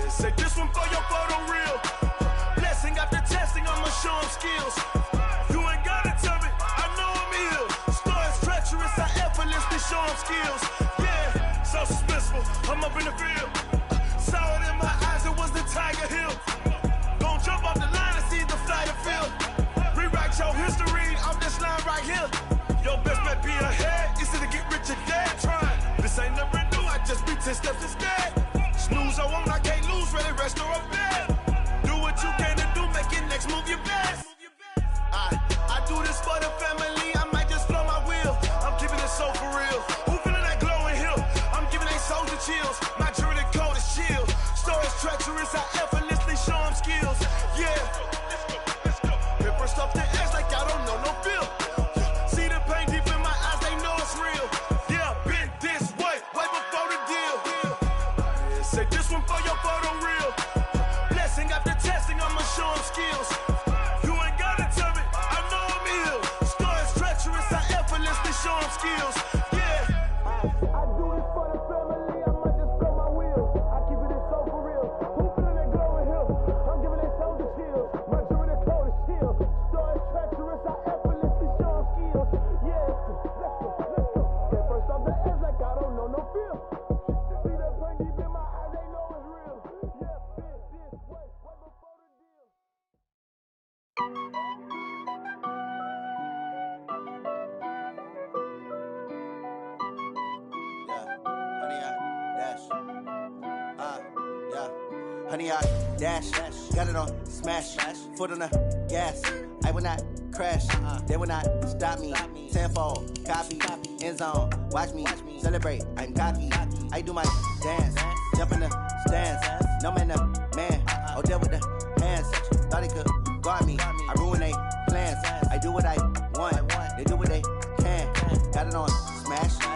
Say this one for your photo real. Blessing after testing, I'ma show them skills. You ain't gotta tell me, I know I'm ill. Stories treacherous, I effortlessly show them skills. Yeah, so suspenseful, I'm up in the field. Saw it in my eyes, it was the Tiger Hill. Gon' jump off the line and see the flyer field. Rewrite your history off this line right here. Your best bet be ahead, easy to get rich or dead trying. This ain't never new, I just be 10 steps instead. Snooze I won't, I can't lose, ready, rest or a bed. Do what you can to do, make your next move your best. I do this for the family, I might just blow my wheel. I'm keeping it so for real. Who feeling that glowing hill? I'm giving they soldier chills. My jewelry coat is chill. Stories treacherous, I effortlessly show them skills. Yeah. Paper stuff to edge like I don't 100 yard dash. Got it on smash. Foot on the gas. I will not crash. They will not stop me. Tenfold, copy, end zone. Watch me celebrate. I'm cocky. I do my dance. Jump in the stands. No man, the man. Oh, deal with the hands. Thought he could guard me. I ruin they plans. I do what I want. They do what they can. Got it on smash.